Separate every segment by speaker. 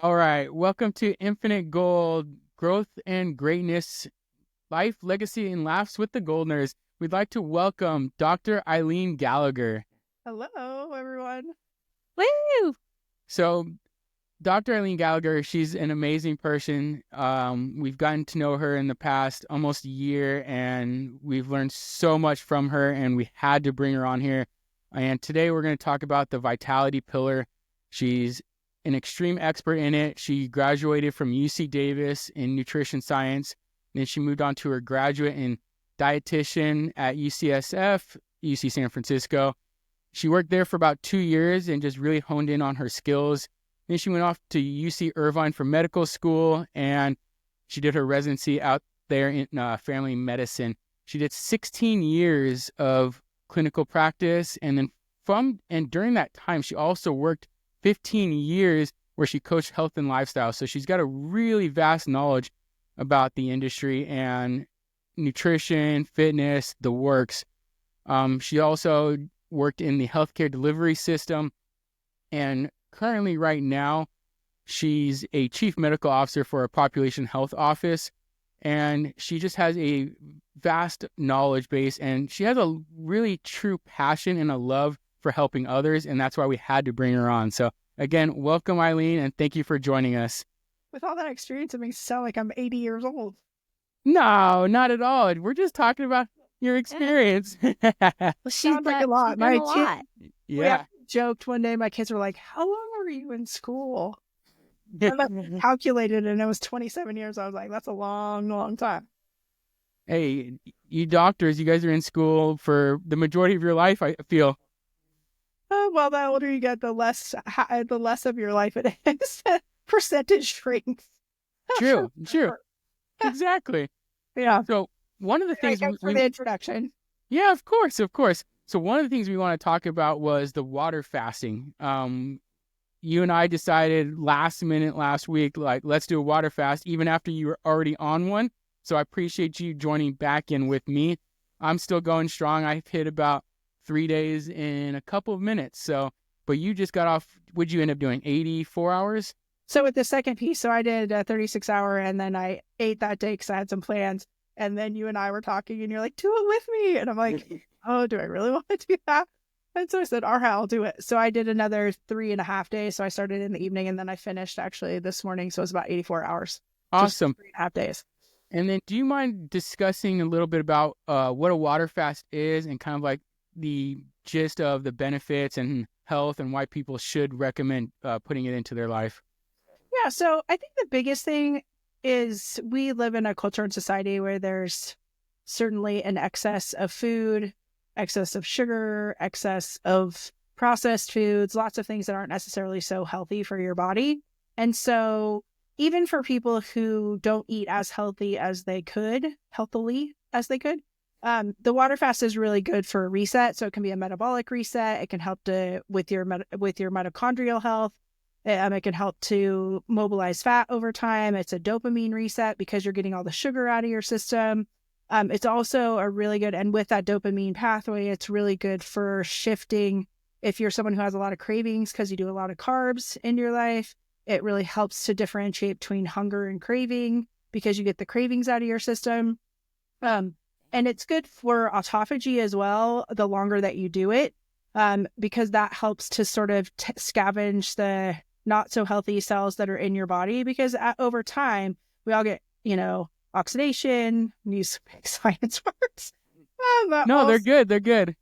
Speaker 1: All right. Welcome to Infinite Gold, Growth and Greatness, Life, Legacy, and Laughs with the Goldners. We'd like to welcome Dr. Eileen Gallagher.
Speaker 2: Hello, everyone.
Speaker 3: Woo!
Speaker 1: So, Dr. Eileen Gallagher, she's an amazing person. We've gotten to know her in the past almost a year, and we've learned so much from her, and we had to bring her on here. And today we're going to talk about the vitality pillar. She's an extreme expert in it. She graduated from UC Davis in nutrition science. Then she moved on to her graduate in dietitian at UCSF, UC San Francisco. She worked there for about 2 years and just really honed in on her skills. Then she went off to UC Irvine for medical school, and she did her residency out there in family medicine. She did 16 years of clinical practice, and during that time, she also worked 15 years where she coached health and lifestyle. So she's got a really vast knowledge about the industry and nutrition, fitness, the works. She also worked in the healthcare delivery system, and currently right now, she's a chief medical officer for a population health office, and she just has a vast knowledge base, and she has a really true passion and a love for helping others, and that's why we had to bring her on. So again, welcome, Eileen, and thank you for joining us.
Speaker 2: With all that experience, it makes it sound like I'm 80 years old.
Speaker 1: No, not at all. We're just talking about your experience.
Speaker 3: Well,
Speaker 2: Sounds like a lot.
Speaker 3: she's done a lot.
Speaker 1: Yeah.
Speaker 2: We joked one day, my kids were like, how long were you in school? And I calculated, and it was 27 years. I was like, that's a long, long time.
Speaker 1: Hey, you doctors, you guys are in school for the majority of your life, I feel.
Speaker 2: Well, the older you get, the less of your life it is. Percentage shrinks.
Speaker 1: True. Exactly.
Speaker 2: Yeah.
Speaker 1: So one of the things
Speaker 2: Thanks for the introduction.
Speaker 1: Yeah, of course. So one of the things we want to talk about was the water fasting. You and I decided last minute last week, like, let's do a water fast, even after you were already on one. So I appreciate you joining back in with me. I'm still going strong. I've hit about 3 days in a couple of minutes. So, but you just got off, what'd you end up doing? 84 hours?
Speaker 2: So with the second piece, so I did a 36-hour, and then I ate that day because I had some plans. And then you and I were talking, and you're like, do it with me. And I'm like, oh, do I really want to do that? And so I said, all right, I'll do it. So I did another 3.5 days. So I started in the evening, and then I finished actually this morning. So it was about 84 hours.
Speaker 1: Awesome.
Speaker 2: 3.5 days.
Speaker 1: And then do you mind discussing a little bit about what a water fast is and kind of like the gist of the benefits and health and why people should recommend putting it into their life?
Speaker 2: Yeah. So I think the biggest thing is we live in a culture and society where there's certainly an excess of food, excess of sugar, excess of processed foods, lots of things that aren't necessarily so healthy for your body. And so even for people who don't eat as healthily as they could, the water fast is really good for a reset. So it can be a metabolic reset. It can help with your mitochondrial health. It can help to mobilize fat over time. It's a dopamine reset because you're getting all the sugar out of your system. It's also a really good, and with that dopamine pathway, it's really good for shifting. If you're someone who has a lot of cravings because you do a lot of carbs in your life, it really helps to differentiate between hunger and craving because you get the cravings out of your system. And it's good for autophagy as well, the longer that you do it, because that helps to sort of scavenge the not so healthy cells that are in your body, because over time, we all get, oxidation, use big science words.
Speaker 1: No, they're good. They're good.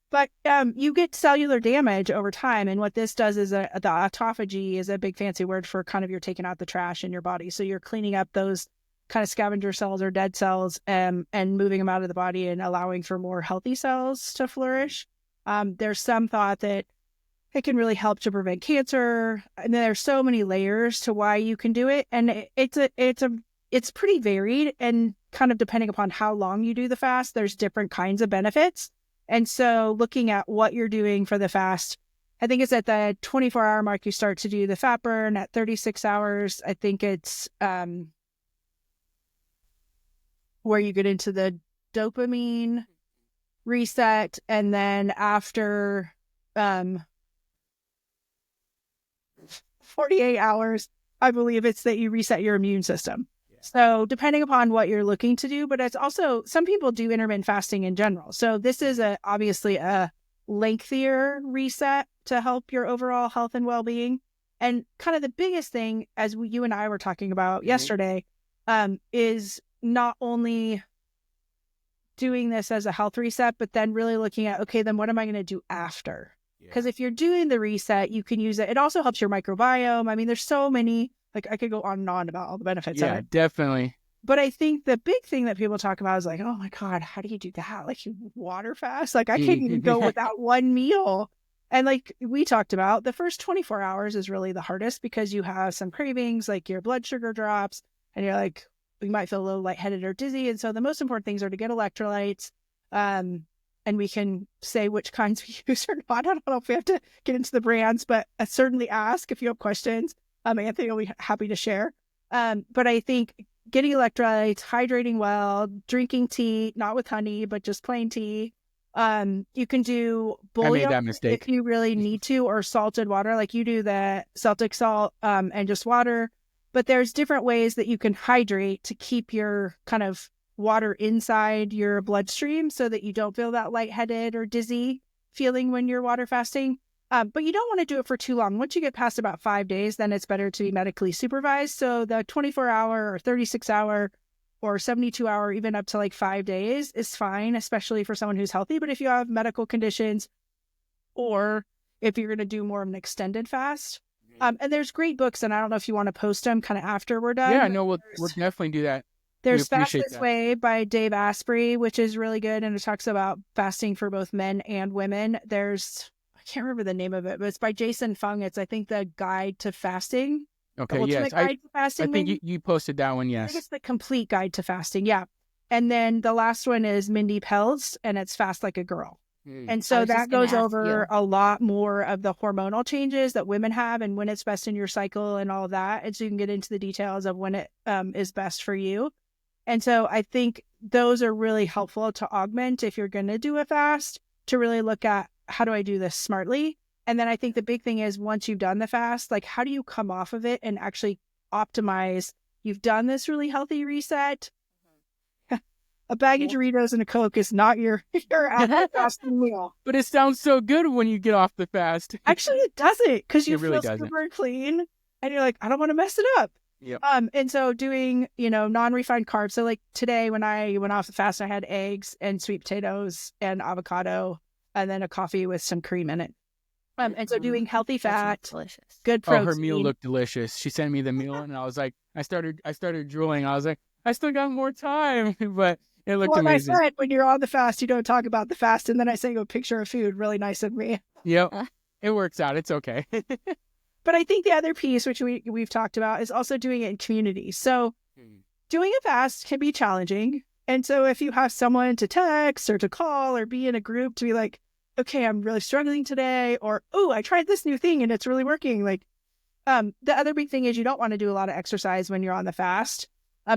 Speaker 2: But you get cellular damage over time. And what this does is the autophagy is a big fancy word for kind of you're taking out the trash in your body. So you're cleaning up those kind of scavenger cells or dead cells and moving them out of the body and allowing for more healthy cells to flourish. There's some thought that it can really help to prevent cancer. And there's so many layers to why you can do it. And it's pretty varied, and kind of depending upon how long you do the fast, there's different kinds of benefits. And so looking at what you're doing for the fast, I think it's at the 24-hour mark, you start to do the fat burn. At 36 hours, I think it's where you get into the dopamine reset. And then after 48 hours, I believe it's that you reset your immune system. So depending upon what you're looking to do, but it's also, some people do intermittent fasting in general. So this is obviously a lengthier reset to help your overall health and well-being. And kind of the biggest thing, as you and I were talking about yesterday, is not only doing this as a health reset, but then really looking at, okay, then what am I going to do after? Because if you're doing the reset, you can use it. It also helps your microbiome. I mean, there's so many, like I could go on and on about all the benefits of it.
Speaker 1: Yeah, definitely.
Speaker 2: But I think the big thing that people talk about is like, oh my God, how do you do that? Like you water fast? Like I can't even go without one meal. And like we talked about, the first 24 hours is really the hardest because you have some cravings, like your blood sugar drops and you're like, you might feel a little lightheaded or dizzy. And so the most important things are to get electrolytes. And we can say which kinds we use or not. I don't know if we have to get into the brands, but certainly ask if you have questions. Anthony will be happy to share. But I think getting electrolytes, hydrating well, drinking tea, not with honey, but just plain tea. You can do bouillon
Speaker 1: I made that mistake
Speaker 2: if you really need to, or salted water, like you do the Celtic salt and just water. But there's different ways that you can hydrate to keep your kind of water inside your bloodstream so that you don't feel that lightheaded or dizzy feeling when you're water fasting. But you don't want to do it for too long. Once you get past about 5 days, then it's better to be medically supervised. So the 24-hour or 36-hour or 72-hour, even up to like 5 days is fine, especially for someone who's healthy. But if you have medical conditions or if you're going to do more of an extended fast, and there's great books, and I don't know if you want to post them kind of after we're done.
Speaker 1: Yeah, no, we'll definitely do that.
Speaker 2: There's Fast This Way by Dave Asprey, which is really good. And it talks about fasting for both men and women. There's, I can't remember the name of it, but it's by Jason Fung. It's, I think, the Guide to Fasting.
Speaker 1: Okay, yes.
Speaker 2: Guide to Fasting,
Speaker 1: I think you posted that one, yes.
Speaker 2: I think it's the Complete Guide to Fasting, yeah. And then the last one is Mindy Pelz, and it's Fast Like a Girl. And so that goes over a lot more of the hormonal changes that women have and when it's best in your cycle and all of that. And so you can get into the details of when it is best for you. And so I think those are really helpful to augment if you're going to do a fast, to really look at how do I do this smartly? And then I think the big thing is once you've done the fast, like how do you come off of it and actually optimize? You've done this really healthy reset. A bag of Doritos and a Coke is not your fasting meal.
Speaker 1: But it sounds so good when you get off the fast.
Speaker 2: Actually, it doesn't, because you feel super clean and you're like, I don't want to mess it up.
Speaker 1: Yep.
Speaker 2: And so doing, non-refined carbs. So like today when I went off the fast, I had eggs and sweet potatoes and avocado and then a coffee with some cream in it. And so doing healthy fat, good protein.
Speaker 1: Oh, her meal looked delicious. She sent me the meal and I was like, I started drooling. I was like, I still got more time, but it looked amazing.
Speaker 2: I said, when you're on the fast, you don't talk about the fast. And then I send you a picture of food. Really nice of me.
Speaker 1: Yep. It works out. It's okay.
Speaker 2: But I think the other piece, which we've talked about, is also doing it in community. So doing a fast can be challenging. And so if you have someone to text or to call or be in a group to be like, okay, I'm really struggling today, or, oh, I tried this new thing and it's really working. Like, the other big thing is you don't want to do a lot of exercise when you're on the fast.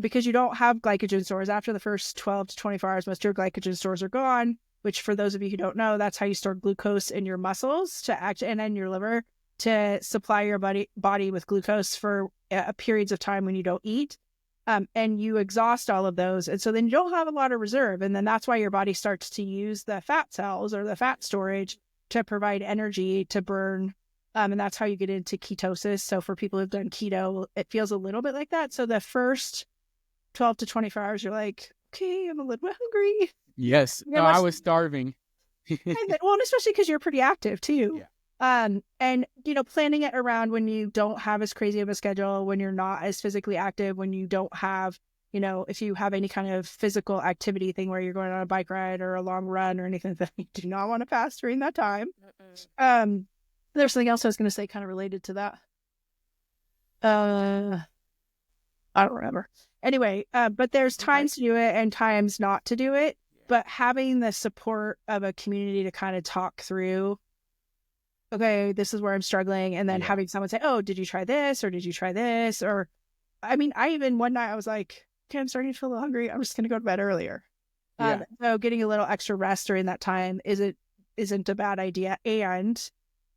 Speaker 2: Because you don't have glycogen stores. After the first 12 to 24 hours, most of your glycogen stores are gone, which for those of you who don't know, that's how you store glucose in your muscles and in your liver to supply your body with glucose for periods of time when you don't eat. And you exhaust all of those. And so then you don't have a lot of reserve. And then that's why your body starts to use the fat cells or the fat storage to provide energy to burn. And that's how you get into ketosis. So for people who've done keto, it feels a little bit like that. So the first 12 to 24 hours, you're like, okay, I'm a little bit hungry.
Speaker 1: Yes. No, I was starving.
Speaker 2: And especially because you're pretty active too. Yeah. And, planning it around when you don't have as crazy of a schedule, when you're not as physically active, when you don't have, if you have any kind of physical activity thing where you're going on a bike ride or a long run or anything, that you do not want to fast during that time. There's something else I was going to say kind of related to that. I don't remember. Anyway, but there's times to do it and times not to do it. But having the support of a community to kind of talk through, okay, this is where I'm struggling. And then having someone say, oh, did you try this? Or did you try this? Or, one night I was like, okay, I'm starting to feel a little hungry. I'm just going to go to bed earlier. So getting a little extra rest during that time isn't a bad idea. And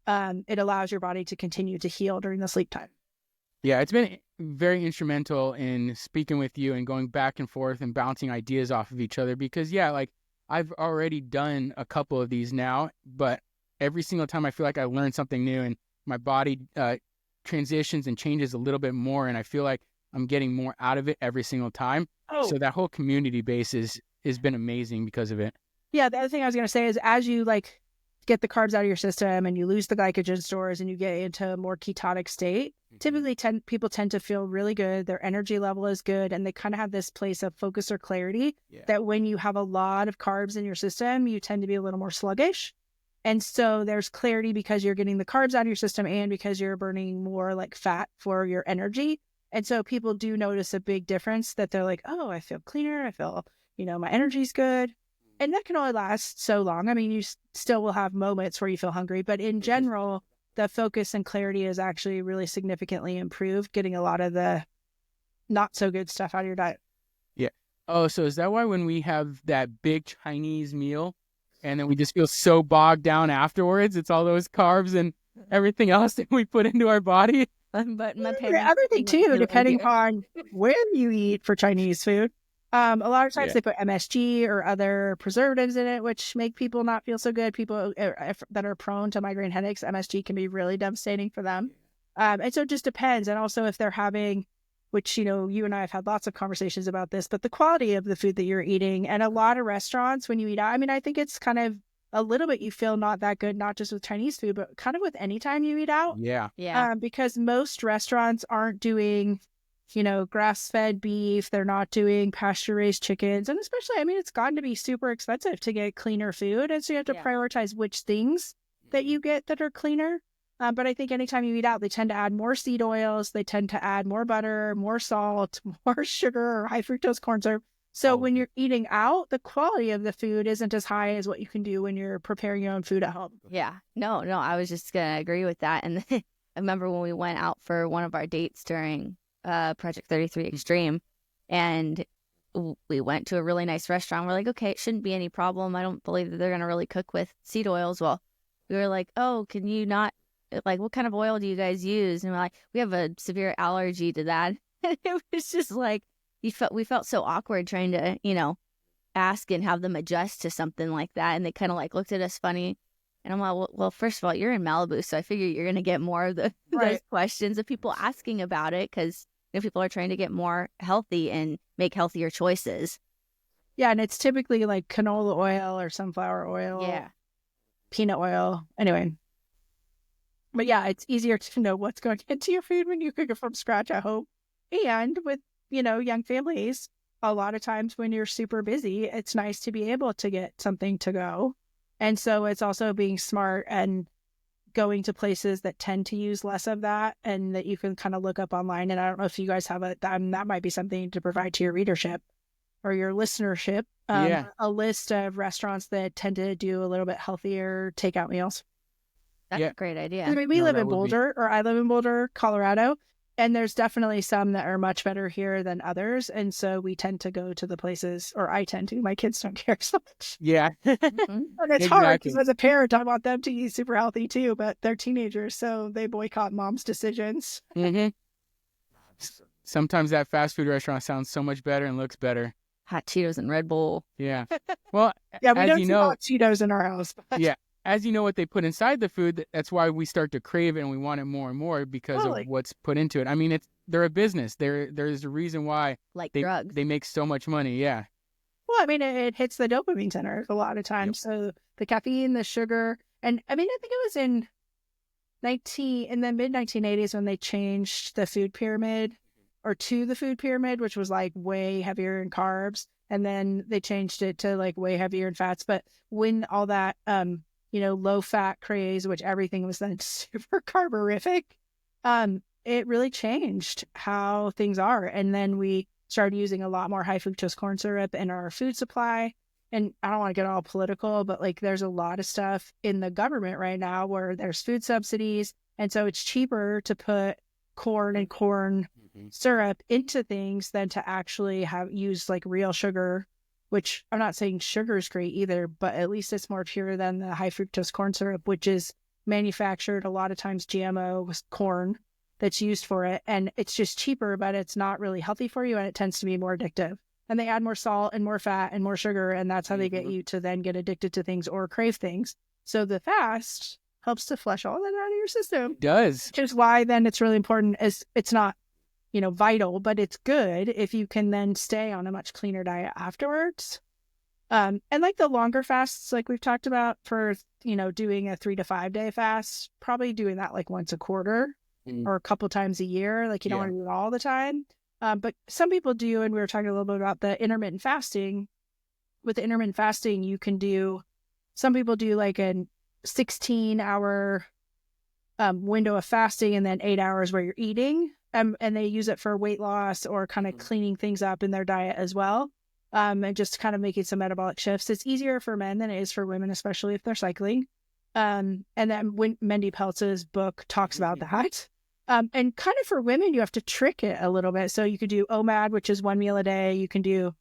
Speaker 2: it allows your body to continue to heal during the sleep time.
Speaker 1: Yeah, it's been very instrumental in speaking with you and going back and forth and bouncing ideas off of each other because, yeah, like I've already done a couple of these now, but every single time I feel like I learned something new and my body transitions and changes a little bit more. And I feel like I'm getting more out of it every single time.
Speaker 2: Oh,
Speaker 1: So that whole community base has been amazing because of it.
Speaker 2: yeah. The other thing I was going to say is as you like get the carbs out of your system and you lose the glycogen stores and you get into a more ketonic state, typically people tend to feel really good. Their energy level is good. And they kind of have this place of focus or clarity that when you have a lot of carbs in your system, you tend to be a little more sluggish. And so there's clarity because you're getting the carbs out of your system and because you're burning more like fat for your energy. And so people do notice a big difference that they're like, oh, I feel cleaner. I feel, my energy's good. And that can only last so long. I mean, you still will have moments where you feel hungry, but in general, the focus and clarity is actually really significantly improved, getting a lot of the not so good stuff out of your diet.
Speaker 1: Yeah. Oh, so is that why when we have that big Chinese meal and then we just feel so bogged down afterwards, it's all those carbs and everything else that we put into our body?
Speaker 3: But my parents
Speaker 2: everything too, depending on where you eat for Chinese food. A lot of times they put MSG or other preservatives in it, which make people not feel so good. People that are prone to migraine headaches, MSG can be really devastating for them. And so it just depends. And also if they're having, which, you and I have had lots of conversations about this, but the quality of the food that you're eating. And a lot of restaurants, when you eat out, I mean, I think it's kind of a little bit you feel not that good, not just with Chinese food, but kind of with any time you eat out.
Speaker 1: Yeah.
Speaker 2: Because most restaurants aren't doing grass-fed beef. They're not doing pasture-raised chickens. And especially, I mean, it's gotten to be super expensive to get cleaner food. And so you have to prioritize which things that you get that are cleaner. But I think anytime you eat out, they tend to add more seed oils. They tend to add more butter, more salt, more sugar, or high fructose corn syrup. So when you're eating out, the quality of the food isn't as high as what you can do when you're preparing your own food at home.
Speaker 3: Yeah. No, I was just going to agree with that. And I remember when we went out for one of our dates during Project 33 Extreme, and we went to a really nice restaurant. We're like, okay, it shouldn't be any problem. I don't believe that they're going to really cook with seed oils. Well, we were like, oh, can you not, like, what kind of oil do you guys use? And we're like, we have a severe allergy to that. And it was just like, we felt so awkward trying to, ask and have them adjust to something like that. And they kind of like looked at us funny. And I'm like, well, first of all, you're in Malibu, so I figure you're going to get more of those questions of people asking about it because people are trying to get more healthy and make healthier choices.
Speaker 2: Yeah, and it's typically like canola oil or sunflower oil, peanut oil. Anyway, but yeah, it's easier to know what's going into your food when you cook it from scratch at home. And with, young families, a lot of times when you're super busy, it's nice to be able to get something to go. And so it's also being smart and going to places that tend to use less of that and that you can kind of look up online. And I don't know if you guys have that might be something to provide to your readership or your listenership, a list of restaurants that tend to do a little bit healthier takeout meals.
Speaker 3: That's a great idea.
Speaker 2: I mean, I live in Boulder, Colorado, and there's definitely some that are much better here than others. And so we tend to go to the places, or I tend to. My kids don't care so much.
Speaker 1: Yeah.
Speaker 2: And it's hard because as a parent, I want them to eat super healthy too, but they're teenagers, so they boycott mom's decisions.
Speaker 1: Mm-hmm. Sometimes that fast food restaurant sounds so much better and looks better.
Speaker 3: Hot Cheetos and Red Bull.
Speaker 1: Yeah. Well,
Speaker 2: we don't see hot Cheetos in our house. But...
Speaker 1: Yeah. As you know what they put inside the food, that's why we start to crave it and we want it more and more because of what's put into it. I mean, they're a business. There's a reason why
Speaker 3: drugs.
Speaker 1: They make so much money. Yeah.
Speaker 2: Well, I mean, it hits the dopamine center a lot of times. Yep. So the caffeine, the sugar, and I mean, I think it was in the mid 1980s when they changed the food pyramid or to the food pyramid, which was like way heavier in carbs. And then they changed it to like way heavier in fats. But when all that, low fat craze, which everything was then super carborific, it really changed how things are. And then we started using a lot more high fructose corn syrup in our food supply. And I don't want to get all political, but like there's a lot of stuff in the government right now where there's food subsidies. And so it's cheaper to put corn and corn syrup into things than to actually use like real sugar, which I'm not saying sugar is great either, but at least it's more pure than the high fructose corn syrup, which is manufactured a lot of times GMO with corn. that's used for it. And it's just cheaper, but it's not really healthy for you. And it tends to be more addictive. And they add more salt and more fat and more sugar. And that's how they get you to then get addicted to things or crave things. So the fast helps to flush all that out of your system.
Speaker 1: It does.
Speaker 2: Which is why then it's really important, as it's not, vital, but it's good if you can then stay on a much cleaner diet afterwards. And like the longer fasts, like we've talked about for, doing a 3 to 5 day fast, probably doing that like once a quarter or a couple times a year. Like you don't want to do it all the time. But some people do. And we were talking a little bit about the intermittent fasting. With the intermittent fasting, you can do, some people do like a 16-hour window of fasting and then 8 hours where you're eating. And they use it for weight loss or kind of cleaning things up in their diet as well. And just kind of making some metabolic shifts. It's easier for men than it is for women, especially if they're cycling. And then Mindy Peltz's book talks about that. And kind of for women, you have to trick it a little bit. So you could do OMAD, which is 1 meal a day. You can do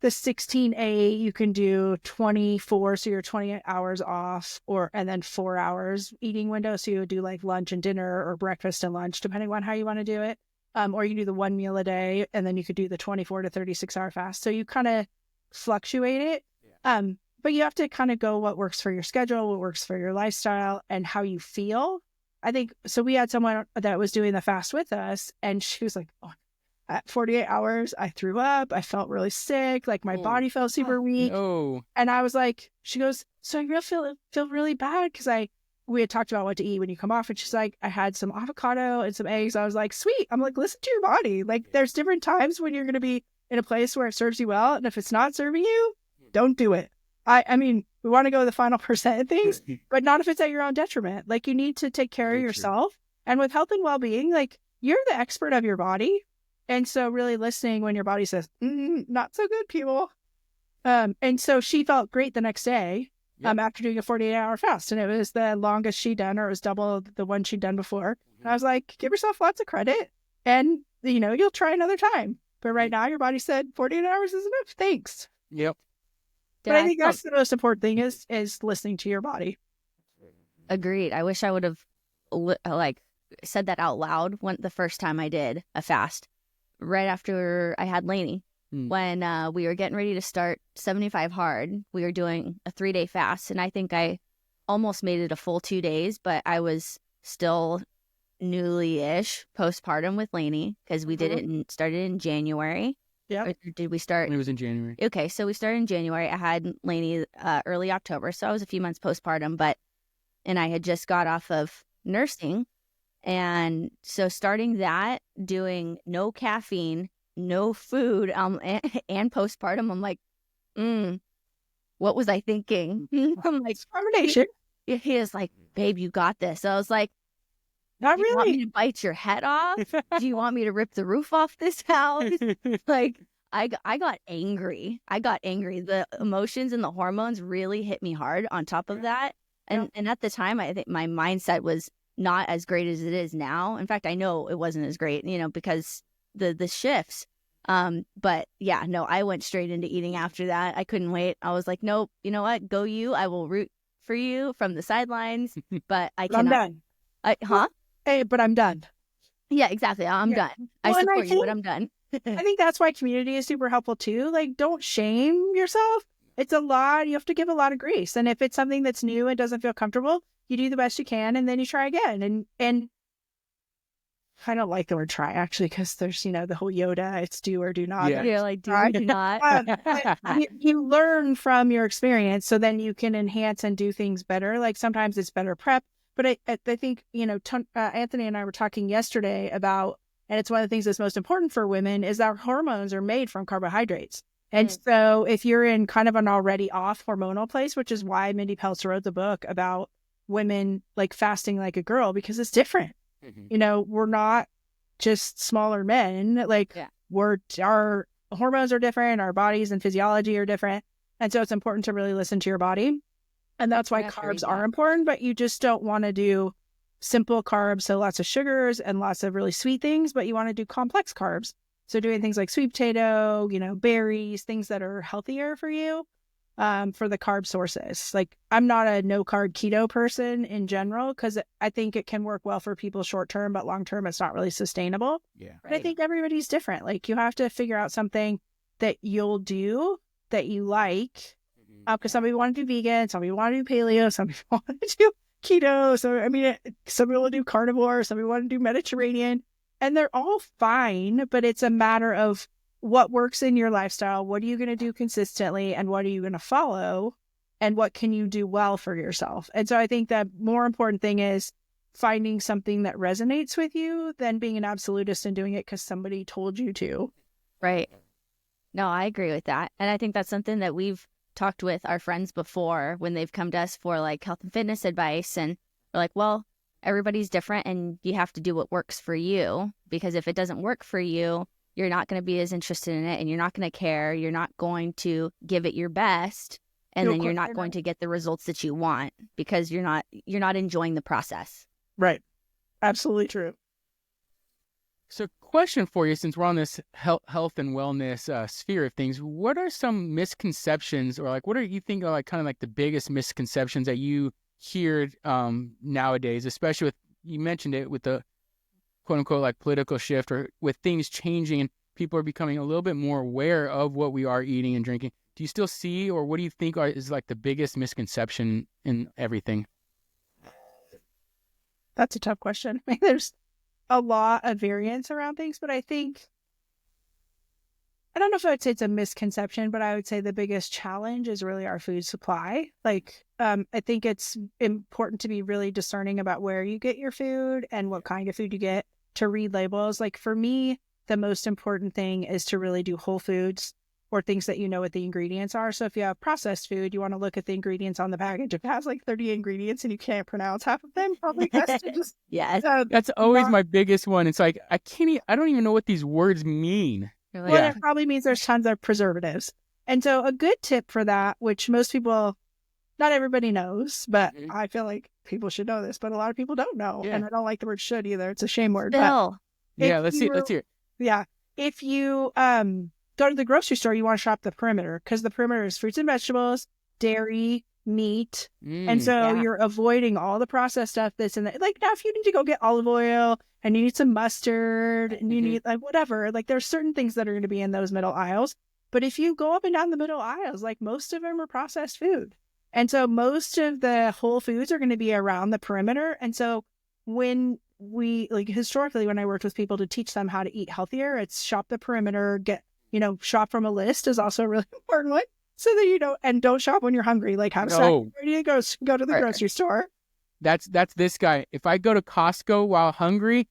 Speaker 2: the 16-8, you can do 24, so you're 28 hours off, and then 4 hours eating window. So you would do like lunch and dinner or breakfast and lunch, depending on how you want to do it. Or you can do the 1 meal a day, and then you could do the 24 to 36 hour fast. So you kind of fluctuate it. But you have to kind of go what works for your schedule, what works for your lifestyle, and how you feel. I think, so we had someone that was doing the fast with us, and she was like, oh, at 48 hours, I threw up. I felt really sick. Like my body felt super weak.
Speaker 1: No.
Speaker 2: And I was like, she goes, so I feel really bad because we had talked about what to eat when you come off. And she's like, I had some avocado and some eggs. I was like, sweet. I'm like, listen to your body. Like there's different times when you're going to be in a place where it serves you well. And if it's not serving you, don't do it. I mean, we want to go to the final percent of things, but not if it's at your own detriment. Like you need to take care of yourself. And with health and well-being, like you're the expert of your body. And so really listening when your body says, not so good, people. And so she felt great the next day after doing a 48-hour fast. And it was the longest she'd done, or it was double the one she'd done before. And I was like, give yourself lots of credit and, you'll try another time. But right now your body said 48 hours is enough. Thanks.
Speaker 1: Yep.
Speaker 2: But I think that's the most important thing is listening to your body.
Speaker 3: Agreed. I wish I would have said that out loud the first time I did a fast. Right after I had Lainey, when we were getting ready to start 75 hard, we were doing a 3-day fast. And I think I almost made it a full 2 days, but I was still newly-ish postpartum with Lainey because we started in January.
Speaker 2: Yeah.
Speaker 3: Or did we start?
Speaker 1: It was in January.
Speaker 3: Okay, so we started in January. I had Lainey early October, so I was a few months postpartum, and I had just got off of nursing. And so starting that, doing no caffeine, no food, and postpartum, I'm like, what was I thinking? I'm like,
Speaker 2: Combination.
Speaker 3: He is like, babe, you got this. So I was like,
Speaker 2: not
Speaker 3: do you
Speaker 2: really.
Speaker 3: want me to bite your head off? Do you want me to rip the roof off this house? Like, I got angry. The emotions and the hormones really hit me hard on top of that. And at the time, I think my mindset was not as great as it is now. In fact, I know it wasn't as great, because the shifts. But yeah, no, I went straight into eating after that. I couldn't wait. I was like, nope, you know what? Go you. I will root for you from the sidelines, but I cannot.
Speaker 2: I'm done. Hey, but I'm done.
Speaker 3: Yeah, exactly. I'm done. I support you, but I'm done.
Speaker 2: I think that's why community is super helpful too. Like, don't shame yourself. It's a lot. You have to give a lot of grace. And if it's something that's new and doesn't feel comfortable, you do the best you can, and then you try again. And I don't like the word try, actually, because there's, the whole Yoda, it's do or do not.
Speaker 3: Yeah, like do or do not.
Speaker 2: You learn from your experience, so then you can enhance and do things better. Like sometimes it's better prep. But I think, Anthony and I were talking yesterday about, and it's one of the things that's most important for women, is our hormones are made from carbohydrates. And so if you're in kind of an already off hormonal place, which is why Mindy Peltz wrote the book about women like fasting like a girl, because it's different. We're not just smaller men. Like our hormones are different, our bodies and physiology are different. And so it's important to really listen to your body. And that's why carbs are important, but you just don't want to do simple carbs, so lots of sugars and lots of really sweet things, but you want to do complex carbs. So doing things like sweet potato, berries, things that are healthier for you. for the carb sources. Like, I'm not a no carb keto person in general, because I think it can work well for people short term, but long term it's not really sustainable.
Speaker 1: Yeah.
Speaker 2: But I think everybody's different. Like, you have to figure out something that you'll do that you like. Because some people want to do vegan, some people want to do paleo, some people want to do keto. So, I mean, some people do carnivore, some people want to do Mediterranean, and they're all fine, but it's a matter of what works in your lifestyle. What are you going to do consistently, and what are you going to follow, and what can you do well for yourself? And so I think the more important thing is finding something that resonates with you than being an absolutist and doing it because somebody told you to.
Speaker 3: Right. No, I agree with that. And I think that's something that we've talked with our friends before when they've come to us for like health and fitness advice. And we're like, well, everybody's different and you have to do what works for you, because if it doesn't work for you, you're not going to be as interested in it, and you're not going to care. You're not going to give it your best. And then you're not going to get the results that you want because you're not enjoying the process.
Speaker 2: Right. Absolutely true.
Speaker 1: So, question for you, since we're on this health and wellness sphere of things, what are some misconceptions, or like what do you think are like kind of like the biggest misconceptions that you hear nowadays, especially with, you mentioned it, with the quote unquote like political shift, or with things changing and people are becoming a little bit more aware of what we are eating and drinking? Do you still see, or what do you think is like the biggest misconception in everything?
Speaker 2: That's a tough question. I mean, there's a lot of variance around things, but I don't know if I would say it's a misconception, but I would say the biggest challenge is really our food supply. Like, I think it's important to be really discerning about where you get your food and what kind of food you get, to read labels. Like, for me, the most important thing is to really do whole foods, or things that you know what the ingredients are. So if you have processed food, you want to look at the ingredients on the package. If it has like 30 ingredients and you can't pronounce half of them, probably best to just...
Speaker 3: Yes.
Speaker 1: That's always my biggest one. It's like, I don't even know what these words mean.
Speaker 2: Well, it probably means there's tons of preservatives. And so a good tip for that, which most people, not everybody knows, but I feel like people should know this, but a lot of people don't know.
Speaker 1: Yeah.
Speaker 2: And I don't like the word should either. It's a shame word.
Speaker 3: Bill.
Speaker 1: Yeah, let's hear it.
Speaker 2: Yeah. If you go to the grocery store, you want to shop the perimeter, because the perimeter is fruits and vegetables, dairy, meat. And so you're avoiding all the processed stuff that's in there. Like, now if you need to go get olive oil and you need some mustard and you need like whatever, like there's certain things that are going to be in those middle aisles. But if you go up and down the middle aisles, like most of them are processed food. And so most of the whole foods are going to be around the perimeter. And so when we, like, historically, when I worked with people to teach them how to eat healthier, it's shop the perimeter, shop from a list is also a really important one. So that don't shop when you're hungry. Like, have a snack ready to go to the grocery store.
Speaker 1: That's this guy. If I go to Costco while hungry,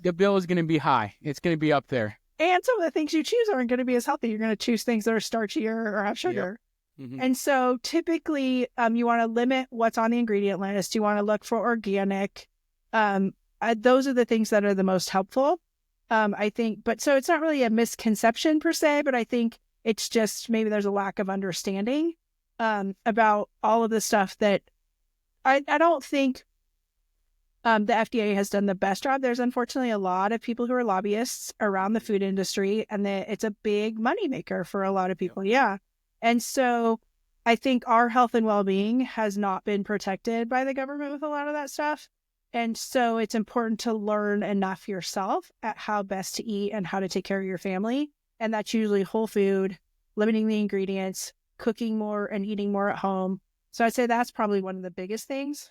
Speaker 1: the bill is going to be high. It's going to be up there. And
Speaker 2: some of the things you choose aren't going to be as healthy. You're going to choose things that are starchier or have sugar. Yep. And so typically you want to limit what's on the ingredient list. You want to look for organic. Those are the things that are the most helpful, I think. But so it's not really a misconception per se, but I think it's just maybe there's a lack of understanding about all of the stuff that I don't think the FDA has done the best job. There's unfortunately a lot of people who are lobbyists around the food industry, and it's a big moneymaker for a lot of people. Yeah. And so I think our health and well-being has not been protected by the government with a lot of that stuff. And so it's important to learn enough yourself at how best to eat and how to take care of your family. And that's usually whole food, limiting the ingredients, cooking more and eating more at home. So I'd say that's probably one of the biggest things.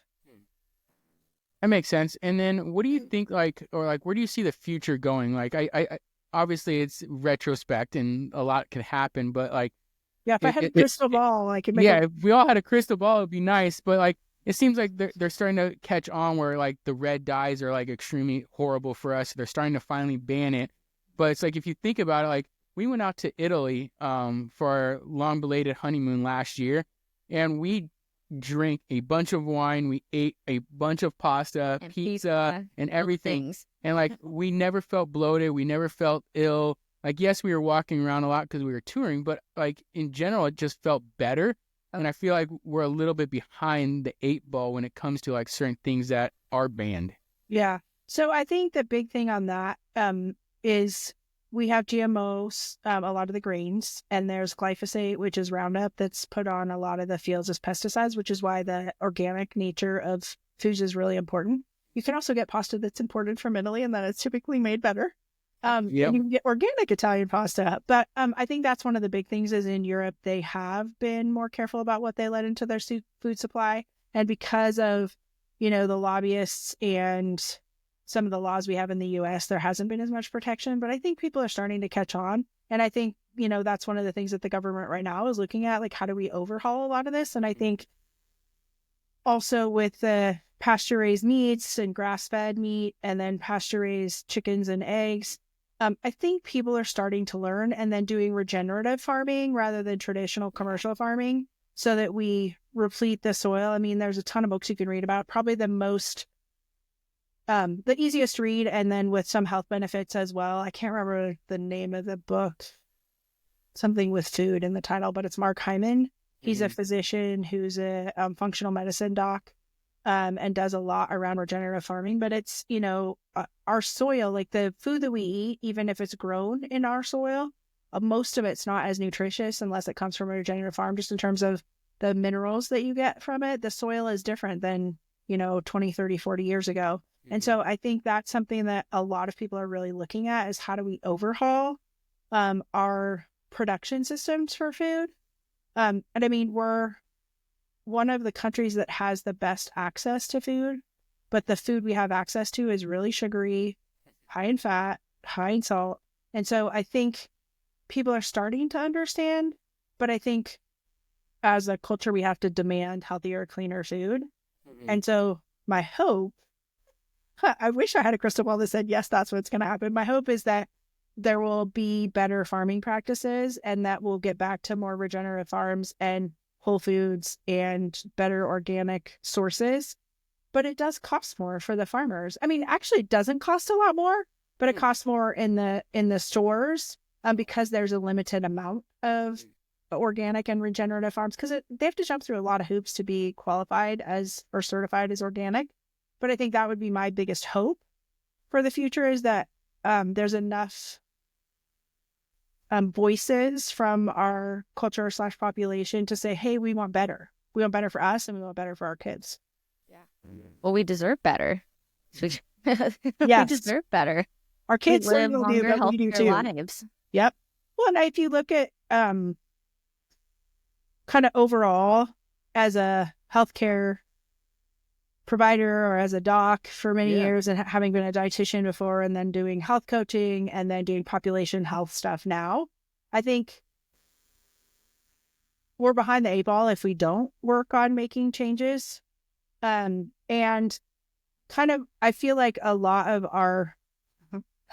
Speaker 1: That makes sense. And then what do you think, where do you see the future going? Like, I obviously it's retrospect and a lot could happen, but like,
Speaker 2: yeah, if I had a crystal ball, I could make
Speaker 1: if we all had a crystal ball, it'd be nice. But like, it seems like they're starting to catch on where like the red dyes are like extremely horrible for us. They're starting to finally ban it. But it's like, if you think about it, like, we went out to Italy for our long belated honeymoon last year, and we drank a bunch of wine. We ate a bunch of pasta, and pizza and everything. And like, we never felt bloated. We never felt ill. Like, yes, we were walking around a lot because we were touring, but like in general, it just felt better. And I feel like we're a little bit behind the 8 ball when it comes to like certain things that are banned.
Speaker 2: Yeah. So I think the big thing on that is we have GMOs, a lot of the grains, and there's glyphosate, which is Roundup, that's put on a lot of the fields as pesticides, which is why the organic nature of foods is really important. You can also get pasta that's imported from Italy, and that is typically made better. And you can get organic Italian pasta. But I think that's one of the big things is in Europe, they have been more careful about what they let into their food supply. And because of, the lobbyists and some of the laws we have in the US, there hasn't been as much protection. But I think people are starting to catch on. And I think, that's one of the things that the government right now is looking at, like, how do we overhaul a lot of this? And I think also with the pasture-raised meats and grass-fed meat and then pasture-raised chickens and eggs, I think people are starting to learn and then doing regenerative farming rather than traditional commercial farming so that we replete the soil. I mean, there's a ton of books you can read about. Probably the easiest read, and then with some health benefits as well. I can't remember the name of the book, something with food in the title, but it's Mark Hyman. He's a physician who's a functional medicine doc. And does a lot around regenerative farming, but it's, our soil, like the food that we eat, even if it's grown in our soil, most of it's not as nutritious unless it comes from a regenerative farm, just in terms of the minerals that you get from it. The soil is different than, 20, 30, 40 years ago. And so I think that's something that a lot of people are really looking at is how do we overhaul our production systems for food? And I mean, we're one of the countries that has the best access to food, but the food we have access to is really sugary, high in fat, high in salt. And so I think people are starting to understand, but I think as a culture, we have to demand healthier, cleaner food. And so my hope, I wish I had a crystal ball that said, yes, that's what's going to happen. My hope is that there will be better farming practices and that we'll get back to more regenerative farms and whole foods and better organic sources. But it does cost more for the farmers. I mean, actually it doesn't cost a lot more, but it costs more in the stores because there's a limited amount of organic and regenerative farms because they have to jump through a lot of hoops to be qualified as or certified as organic. But I think that would be my biggest hope for the future is that there's enough voices from our culture / population to say, hey, we want better. We want better for us and we want better for our kids.
Speaker 3: Yeah. Well, we deserve better.
Speaker 2: Yes.
Speaker 3: We deserve better.
Speaker 2: Our kids
Speaker 3: live
Speaker 2: will
Speaker 3: longer,
Speaker 2: do, but we do too.
Speaker 3: lives.
Speaker 2: Yep. Well, and if you look at kind of overall as a healthcare provider or as a doc for many years and having been a dietitian before and then doing health coaching and then doing population health stuff now, I think we're behind the 8 ball if we don't work on making changes. And kind of, I feel like a lot of our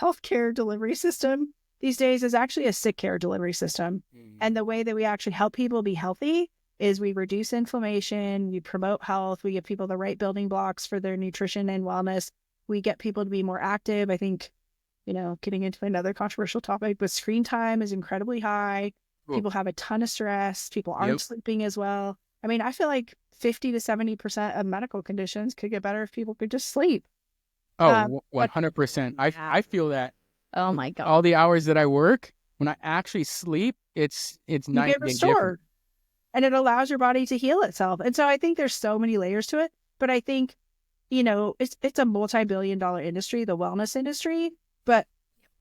Speaker 2: healthcare delivery system these days is actually a sick care delivery system. And the way that we actually help people be healthy is we reduce inflammation, we promote health, we give people the right building blocks for their nutrition and wellness. We get people to be more active. I think, getting into another controversial topic, but screen time is incredibly high. Cool. People have a ton of stress. People aren't sleeping as well. I mean, I feel like 50 to 70% of medical conditions could get better if people could just sleep.
Speaker 1: Oh, 100%. I feel that.
Speaker 3: Oh my God.
Speaker 1: All the hours that I work, when I actually sleep, it's night
Speaker 2: get restored. And it allows your body to heal itself. And so I think there's so many layers to it. But I think, it's a multi-billion-dollar industry, the wellness industry. But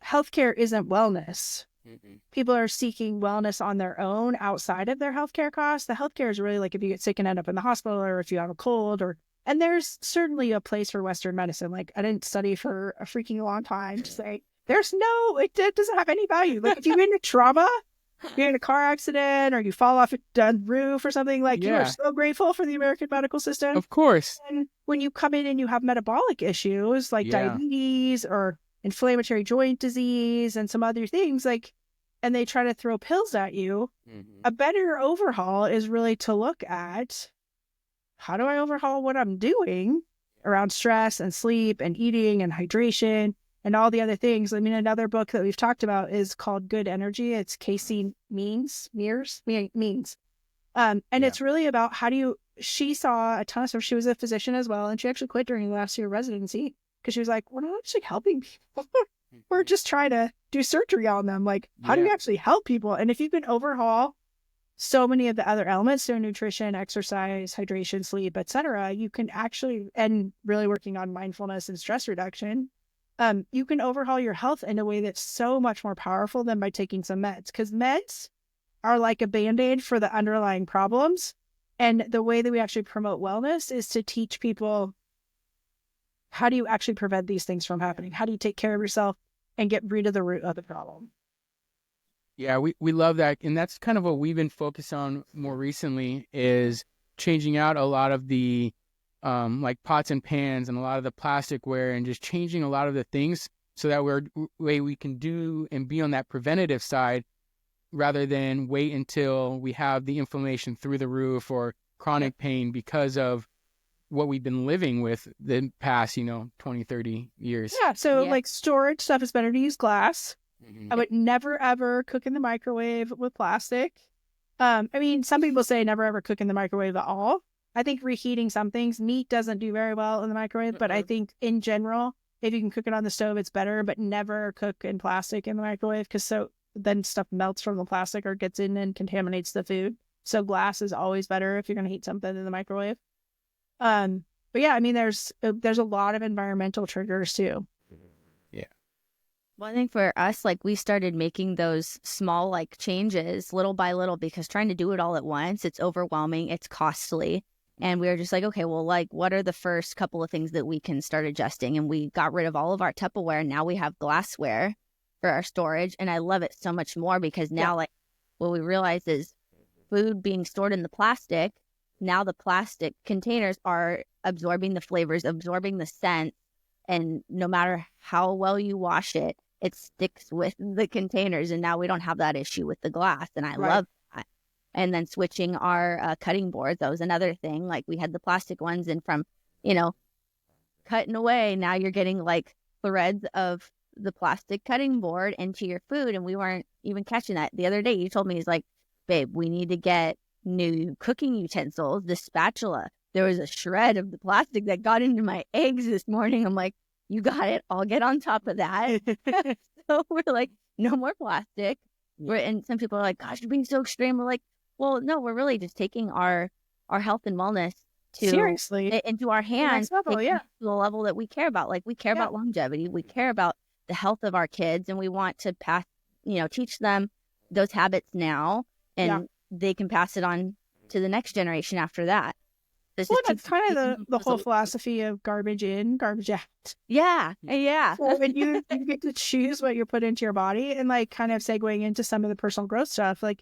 Speaker 2: healthcare isn't wellness. Mm-hmm. People are seeking wellness on their own outside of their healthcare costs. The healthcare is really like if you get sick and end up in the hospital or if you have a cold and there's certainly a place for Western medicine. Like I didn't study for a freaking long time to say it doesn't have any value. Like if you're in a trauma, you're in a car accident or you fall off a roof or something, like you are so grateful for the American medical system.
Speaker 1: Of course.
Speaker 2: And when you come in and you have metabolic issues like diabetes or inflammatory joint disease and some other things, and they try to throw pills at you, a better overhaul is really to look at how do I overhaul what I'm doing around stress and sleep and eating and hydration and all the other things. I mean, another book that we've talked about is called Good Energy. It's Casey Means. And it's really about she saw a ton of stuff. She was a physician as well. And she actually quit during last year residency because she was like, we're not actually helping people. we're just trying to do surgery on them. Like, how do you actually help people? And if you can overhaul so many of the other elements, so nutrition, exercise, hydration, sleep, etc., you can actually, and really working on mindfulness and stress reduction, you can overhaul your health in a way that's so much more powerful than by taking some meds, because meds are like a band-aid for the underlying problems. And the way that we actually promote wellness is to teach people, how do you actually prevent these things from happening? How do you take care of yourself and get rid of the root of the problem?
Speaker 1: Yeah, we love that. And that's kind of what we've been focused on more recently, is changing out a lot of the like pots and pans and a lot of the plasticware, and just changing a lot of the things so that way we can do and be on that preventative side, rather than wait until we have the inflammation through the roof or chronic pain because of what we've been living with the past, 20, 30 years.
Speaker 2: Yeah. So like storage stuff, is better to use glass. I would never, ever cook in the microwave with plastic. I mean, some people say never, ever cook in the microwave at all. I think reheating some things, meat doesn't do very well in the microwave, but I think in general, if you can cook it on the stove, it's better, but never cook in plastic in the microwave, because then stuff melts from the plastic or gets in and contaminates the food. So glass is always better if you're going to heat something in the microwave. But yeah, I mean, there's a lot of environmental triggers too.
Speaker 1: Yeah.
Speaker 3: Well, I think for us, like, we started making those small, like, changes little by little, because trying to do it all at once, it's overwhelming, it's costly. And we were just like, okay, well, like, what are the first couple of things that we can start adjusting? And we got rid of all of our Tupperware, and now we have glassware for our storage. And I love it so much more, because now, like, what we realize is food being stored in the plastic, now the plastic containers are absorbing the flavors, absorbing the scent, and no matter how well you wash it, it sticks with the containers. And now we don't have that issue with the glass. And I love that. And then switching our cutting boards, that was another thing. Like, we had the plastic ones, and from, cutting away, now you're getting like threads of the plastic cutting board into your food. And we weren't even catching that. The other day you told me, he's like, babe, we need to get new cooking utensils, the spatula. There was a shred of the plastic that got into my eggs this morning. I'm like, you got it. I'll get on top of that. So we're like, no more plastic. And some people are like, gosh, you're being so extreme. We're like, well, no, we're really just taking our health and wellness
Speaker 2: seriously
Speaker 3: into our hands,
Speaker 2: level,
Speaker 3: to the level that we care about. Like, we care about longevity. We care about the health of our kids, and we want to teach them those habits now, and they can pass it on to the next generation after that.
Speaker 2: That's kind of the whole philosophy of garbage in, garbage out.
Speaker 3: Yeah.
Speaker 2: So when you get to choose what you put into your body, and like kind of segueing into some of the personal growth stuff, like,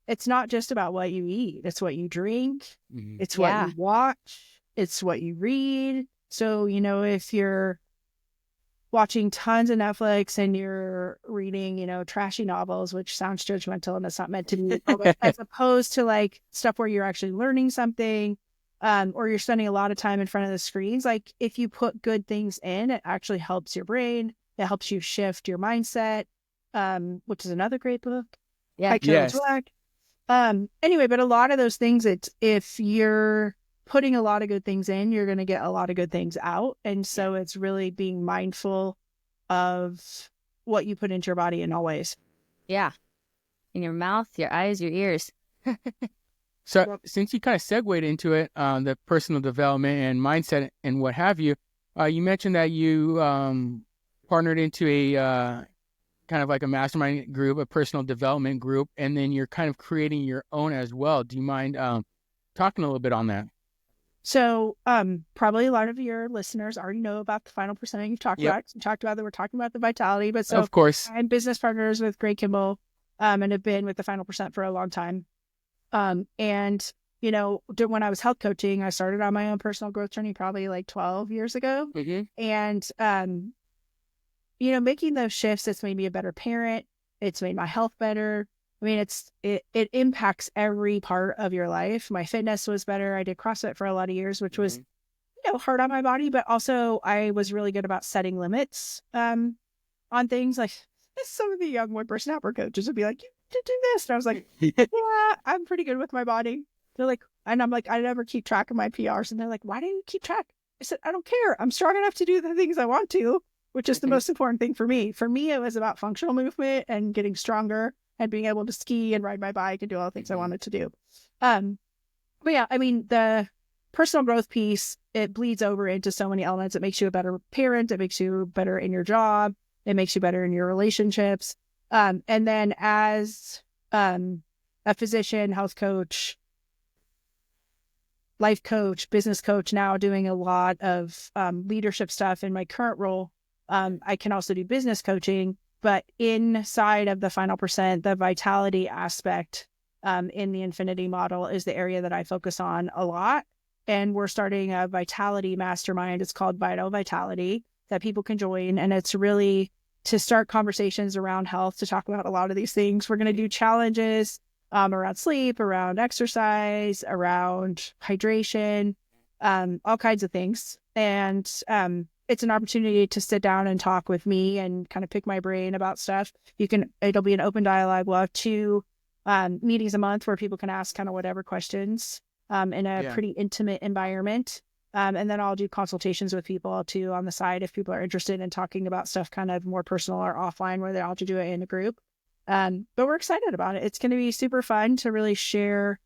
Speaker 2: it's not just about what you eat. It's what you drink. It's what you watch. It's what you read. So, if you're watching tons of Netflix and you're reading, trashy novels, which sounds judgmental and it's not meant to be, as opposed to like stuff where you're actually learning something, or you're spending a lot of time in front of the screens, like, if you put good things in, it actually helps your brain. It helps you shift your mindset, which is another great book.
Speaker 3: Yeah.
Speaker 2: Anyway, but a lot of those things, if you're putting a lot of good things in, you're going to get a lot of good things out. And so it's really being mindful of what you put into your body in all ways.
Speaker 3: Yeah. In your mouth, your eyes, your ears.
Speaker 1: So since you kind of segued into it, the personal development and mindset and what have you, you mentioned that you partnered into a kind of like a mastermind group, a personal development group, and then you're kind of creating your own as well. Do you mind talking a little bit on that?
Speaker 2: So probably a lot of your listeners already know about the final percent you've talked about. You talked about that we're talking about the vitality, but so
Speaker 1: of course,
Speaker 2: I'm business partners with Greg Kimball, and have been with the final percent for a long time. And when I was health coaching, I started on my own personal growth journey probably like 12 years ago. And making those shifts, it's made me a better parent. It's made my health better. I mean, it impacts every part of your life. My fitness was better. I did CrossFit for a lot of years, which was, hard on my body, but also I was really good about setting limits on things. Like, some of the young 1% upper coaches would be like, you to do this. And I was like, yeah, I'm pretty good with my body. They're like, and I'm like, I never keep track of my PRs. And they're like, why do you keep track? I said, I don't care. I'm strong enough to do the things I want to. which is the most important thing for me. For me, it was about functional movement and getting stronger and being able to ski and ride my bike and do all the things I wanted to do. But yeah, I mean, the personal growth piece, it bleeds over into so many elements. It makes you a better parent. It makes you better in your job. It makes you better in your relationships. And then as a physician, health coach, life coach, business coach, now doing a lot of leadership stuff in my current role, I can also do business coaching. But inside of the final percent, the vitality aspect in the infinity model is the area that I focus on a lot. And we're starting a vitality mastermind. It's called Vital Vitality, that people can join. And it's really to start conversations around health, to talk about a lot of these things. We're going to do challenges around sleep, around exercise, around hydration, all kinds of things. And it's an opportunity to sit down and talk with me and kind of pick my brain about stuff. It'll be an open dialogue. We'll have 2 meetings a month where people can ask kind of whatever questions in a pretty intimate environment. And then I'll do consultations with people too on the side if people are interested in talking about stuff kind of more personal or offline, where they'll have to do it in a group. But we're excited about it. It's going to be super fun to really share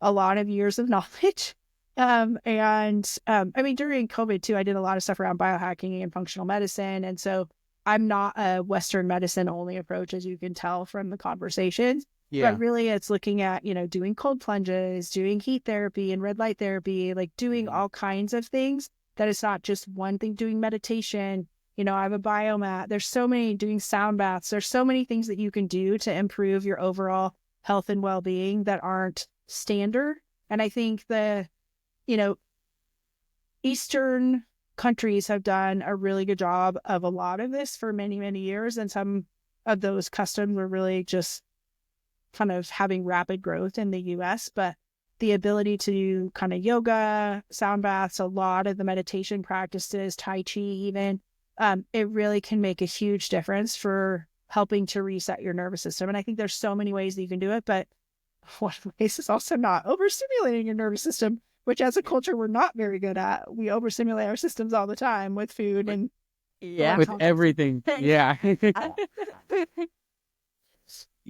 Speaker 2: a lot of years of knowledge. I mean, during COVID too, I did a lot of stuff around biohacking and functional medicine. And so I'm not a Western medicine only approach, as you can tell from the conversations. Yeah. But really it's looking at, doing cold plunges, doing heat therapy and red light therapy, like doing all kinds of things that it's not just one thing, doing meditation. I have a biomat. There's so many, doing sound baths. There's so many things that you can do to improve your overall health and well-being that aren't standard. And I think Eastern countries have done a really good job of a lot of this for many, many years. And some of those customs were really just kind of having rapid growth in the US, but the ability to do kind of yoga, sound baths, a lot of the meditation practices, Tai Chi even, it really can make a huge difference for helping to reset your nervous system. And I think there's so many ways that you can do it, but one of the ways is also not overstimulating your nervous system, which as a culture, we're not very good at. We overstimulate our systems all the time with food and
Speaker 1: with everything. Yeah.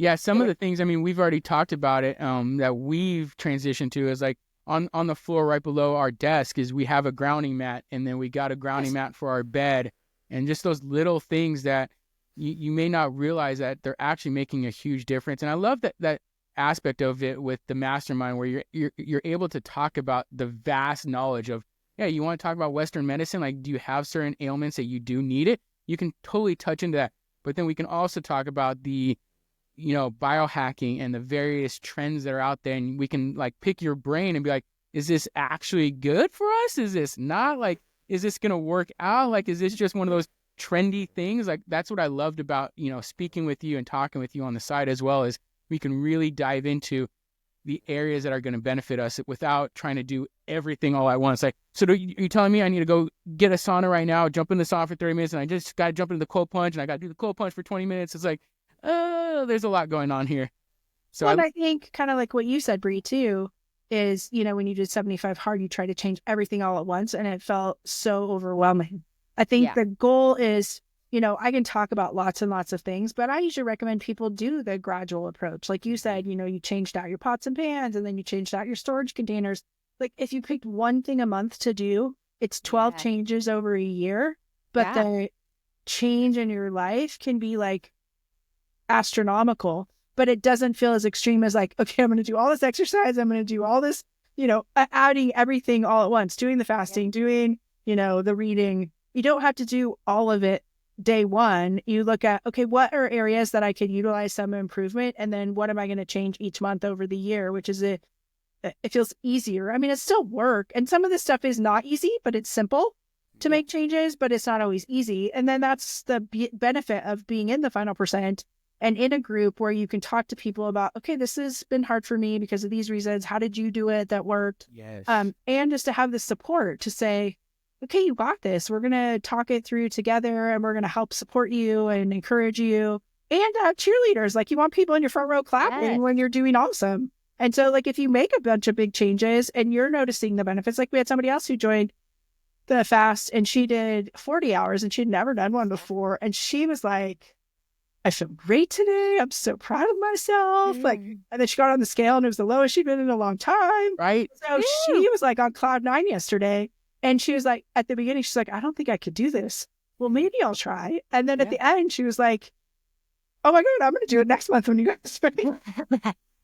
Speaker 1: Yeah, some of the things, I mean, we've already talked about it, that we've transitioned to is like on the floor right below our desk is we have a grounding mat, and then we got a grounding mat for our bed, and just those little things that you may not realize that they're actually making a huge difference. And I love that aspect of it with the mastermind where you're able to talk about the vast knowledge of, you want to talk about Western medicine, like do you have certain ailments that you do need it? You can totally touch into that. But then we can also talk about the biohacking and the various trends that are out there, and we can like pick your brain and be like, is this actually good for us? Is this not? Like, is this going to work out? Like, is this just one of those trendy things? Like, that's what I loved about, speaking with you and talking with you on the side, as well as we can really dive into the areas that are going to benefit us without trying to do everything all at once. Like, so you're telling me I need to go get a sauna right now, jump in the sauna for 30 minutes, and I just got to jump into the cold plunge, and I got to do the cold plunge for 20 minutes. It's like, there's a lot going on here. So
Speaker 2: I think kind of like what you said, Bree, too, is, when you did 75 hard, you try to change everything all at once, and it felt so overwhelming. I think the goal is, I can talk about lots and lots of things, but I usually recommend people do the gradual approach. Like you said, you changed out your pots and pans, and then you changed out your storage containers. Like if you picked one thing a month to do, it's 12 changes over a year, but the change in your life can be like astronomical, but it doesn't feel as extreme as like, okay, I'm going to do all this exercise, I'm going to do all this, adding everything all at once, doing the fasting, doing, the reading. You don't have to do all of it day one. You look at, okay, what are areas that I could utilize some improvement, and then what am I going to change each month over the year, which is it feels easier. I mean, it's still work, and some of this stuff is not easy, but it's simple to make changes, but it's not always easy. And then that's the benefit of being in the final percent and in a group where you can talk to people about, okay, this has been hard for me because of these reasons. How did you do it that worked?
Speaker 1: Yes.
Speaker 2: And just to have the support to say, okay, you got this. We're going to talk it through together, and we're going to help support you and encourage you. And cheerleaders, like you want people in your front row clapping when you're doing awesome. And so like if you make a bunch of big changes and you're noticing the benefits, like we had somebody else who joined the fast, and she did 40 hours, and she'd never done one before. And she was like, I feel great today. I'm so proud of myself. Like, and then she got on the scale, and it was the lowest she'd been in a long time.
Speaker 1: Right.
Speaker 2: So she was like on cloud 9 yesterday. And she was like, at the beginning, she's like, I don't think I could do this. Well, maybe I'll try. And then at the end, she was like, oh my God, I'm going to do it next month when you guys finish.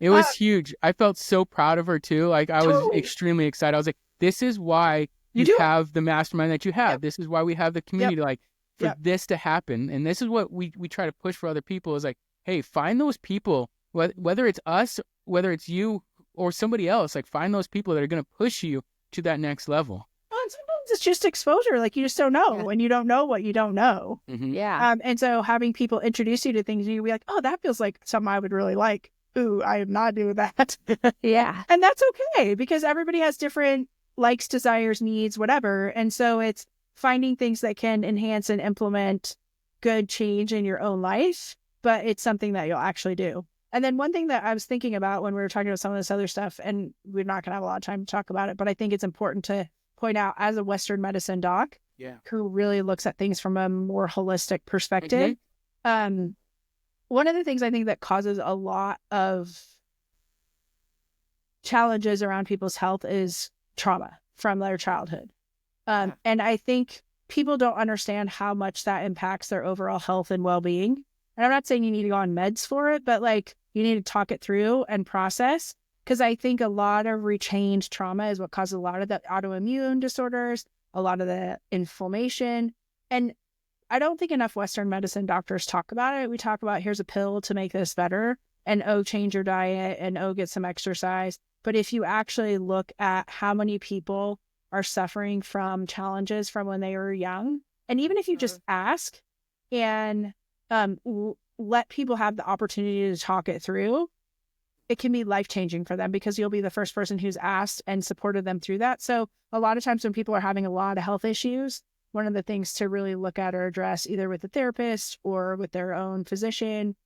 Speaker 1: It was huge. I felt so proud of her too. Like I was
Speaker 2: Totally.
Speaker 1: extremely excited. I was like, this is why you have the mastermind that you have.
Speaker 2: Yep.
Speaker 1: This is why we have the community, like for
Speaker 2: Yep.
Speaker 1: this to happen. And this is what we try to push for other people is like, hey, find those people, whether it's us, whether it's you or somebody else, like find those people that are going to push you to that next level.
Speaker 2: And sometimes it's just exposure. Like you just don't know, and you don't know what you don't know.
Speaker 1: Mm-hmm.
Speaker 3: Yeah.
Speaker 2: And so having people introduce you to things, you'll be like, oh, that feels like something I would really like. Ooh, I am not doing that.
Speaker 3: Yeah.
Speaker 2: And that's okay, because everybody has different likes, desires, needs, whatever. And so it's finding things that can enhance and implement good change in your own life, but it's something that you'll actually do. And then one thing that I was thinking about when we were talking about some of this other stuff, and we're not going to have a lot of time to talk about it, but I think it's important to point out as a Western medicine doc who really looks at things from a more holistic perspective. One of the things I think that causes a lot of challenges around people's health is trauma from their childhood. And I think people don't understand how much that impacts their overall health and well-being. And I'm not saying you need to go on meds for it, but like you need to talk it through and process. Because I think a lot of retained trauma is what causes a lot of the autoimmune disorders, a lot of the inflammation. And I don't think enough Western medicine doctors talk about it. We talk about here's a pill to make this better, and oh, change your diet, and oh, get some exercise. But if you actually look at how many people are suffering from challenges from when they were young, and even if you just ask and let people have the opportunity to talk it through, it can be life-changing for them, because you'll be the first person who's asked and supported them through that. So a lot of times when people are having a lot of health issues, one of the things to really look at or address either with the therapist or with their own physician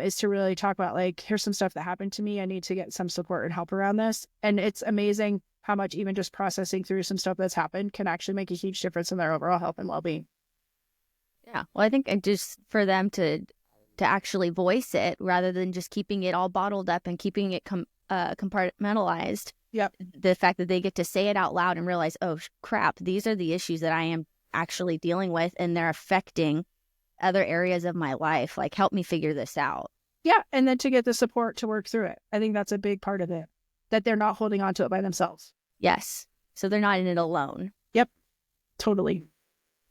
Speaker 2: is to really talk about, like, here's some stuff that happened to me. I need to get some support and help around this. And it's amazing how much even just processing through some stuff that's happened can actually make a huge difference in their overall health and well-being.
Speaker 3: Yeah. Well, I think just for them to actually voice it rather than just keeping it all bottled up and keeping it compartmentalized.
Speaker 2: Yep.
Speaker 3: The fact that they get to say it out loud and realize, oh, crap, these are the issues that I am actually dealing with, and they're affecting other areas of my life. Like, help me figure this out.
Speaker 2: Yeah. And then to get the support to work through it. I think that's a big part of it, that they're not holding on to it by themselves.
Speaker 3: Yes. So they're not in it alone.
Speaker 2: Yep. Totally.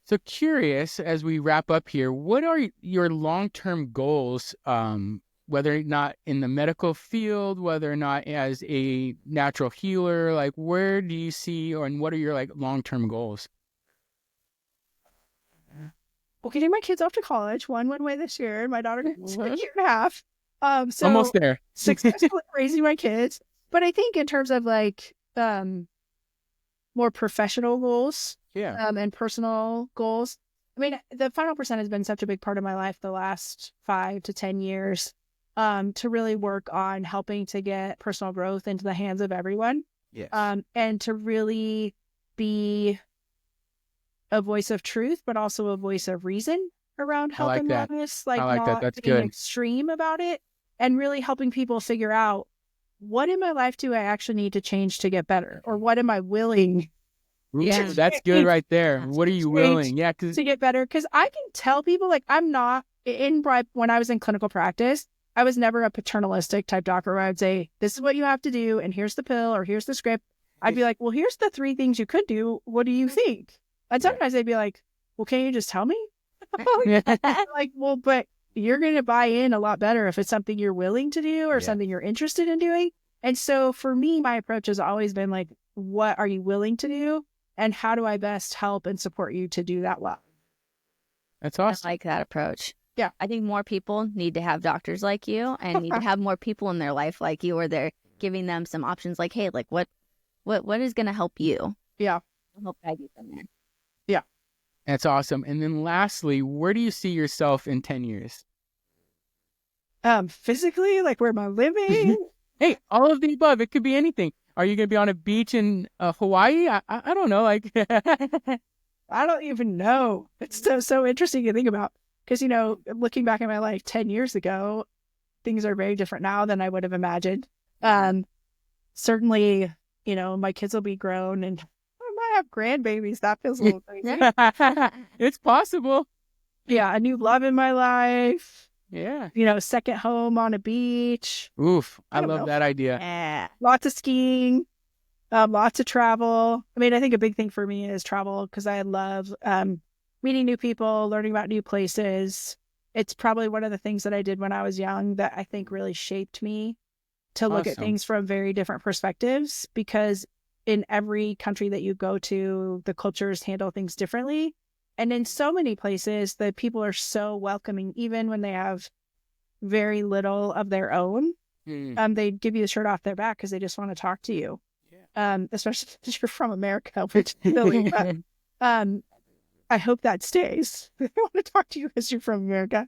Speaker 1: So curious, as we wrap up here, what are your long-term goals, whether or not in the medical field, whether or not as a natural healer? Like, where do you see, and what are your like long-term goals?
Speaker 2: Well, getting my kids off to college, one went away this year, and my daughter gets a year and a half. So
Speaker 1: Almost there.
Speaker 2: Successfully raising my kids. But I think in terms of like more professional goals, and personal goals, I mean, the final percent has been such a big part of my life the last 5 to 10 years, to really work on helping to get personal growth into the hands of everyone.
Speaker 1: Yes.
Speaker 2: And to really be a voice of truth, but also a voice of reason around health and wellness. Like,
Speaker 1: I like that. That's
Speaker 2: being
Speaker 1: good.
Speaker 2: extreme about it, and really helping people figure out, what in my life do I actually need to change to get better? Or what am I willing
Speaker 1: That's good right there. What are you willing? Yeah,
Speaker 2: to get better? Because I can tell people, like, I'm not when I was in clinical practice, I was never a paternalistic type doctor where I would say, this is what you have to do, and here's the pill, or here's the script. I'd be like, well, here's the 3 things you could do. What do you think? And sometimes they'd be like, well, can you just tell me? Like, well, but you're going to buy in a lot better if it's something you're willing to do or something you're interested in doing. And so for me, my approach has always been like, what are you willing to do? And how do I best help and support you to do that well?
Speaker 1: That's awesome.
Speaker 3: I like that approach.
Speaker 2: Yeah.
Speaker 3: I think more people need to have doctors like you, and need to have more people in their life like you, where they're giving them some options like, hey, like what is going to help you?
Speaker 2: Yeah.
Speaker 3: I'll help guide you from there.
Speaker 2: Yeah.
Speaker 1: That's awesome. And then lastly, where do you see yourself in 10 years?
Speaker 2: Physically, like, where am I living?
Speaker 1: Hey, all of the above. It could be anything. Are you gonna be on a beach in Hawaii? I don't know. Like,
Speaker 2: I don't even know. It's so interesting to think about because, looking back at my life 10 years ago, things are very different now than I would have imagined. Certainly, my kids will be grown and I might have grandbabies. That feels a little crazy.
Speaker 1: It's possible.
Speaker 2: Yeah, a new love in my life.
Speaker 1: Yeah.
Speaker 2: Second home on a beach.
Speaker 1: Oof. I
Speaker 2: don't
Speaker 1: love
Speaker 2: know.
Speaker 1: that idea.
Speaker 3: Yeah.
Speaker 2: Lots of skiing. Lots of travel. I mean, I think a big thing for me is travel because I love meeting new people, learning about new places. It's probably one of the things that I did when I was young that I think really shaped me to look at
Speaker 1: Awesome.
Speaker 2: things from very different perspectives, because in every country that you go to, the cultures handle things differently. And in so many places, the people are so welcoming, even when they have very little of their own. They give you the shirt off their back because they just want to talk to you. Especially if you're from America, which is silly, but I hope that stays. They want to talk to you because you're from America.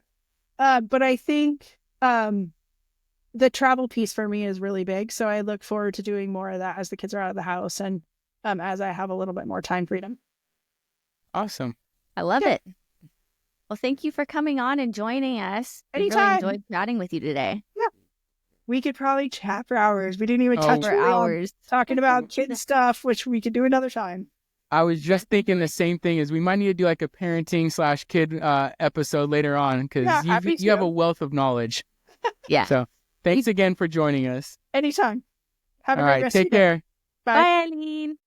Speaker 2: But I think the travel piece for me is really big. So I look forward to doing more of that as the kids are out of the house and as I have a little bit more time freedom.
Speaker 1: Awesome.
Speaker 3: I love it. Well, thank you for coming on and joining us.
Speaker 2: Anytime.
Speaker 3: We really enjoyed chatting with you today.
Speaker 2: Yeah. We could probably chat for hours. We didn't even touch
Speaker 3: for
Speaker 2: really on
Speaker 3: hours
Speaker 2: talking about kid stuff, which we could do another time.
Speaker 1: I was just thinking the same thing. Is we might need to do like a parenting / kid episode later on because you have a wealth of knowledge.
Speaker 3: Yeah.
Speaker 1: So thanks again for joining us.
Speaker 2: Anytime. Have a
Speaker 1: All
Speaker 2: great
Speaker 1: right.
Speaker 2: rest of
Speaker 1: Take
Speaker 2: your day.
Speaker 1: care.
Speaker 2: Bye.
Speaker 3: Bye, Eileen.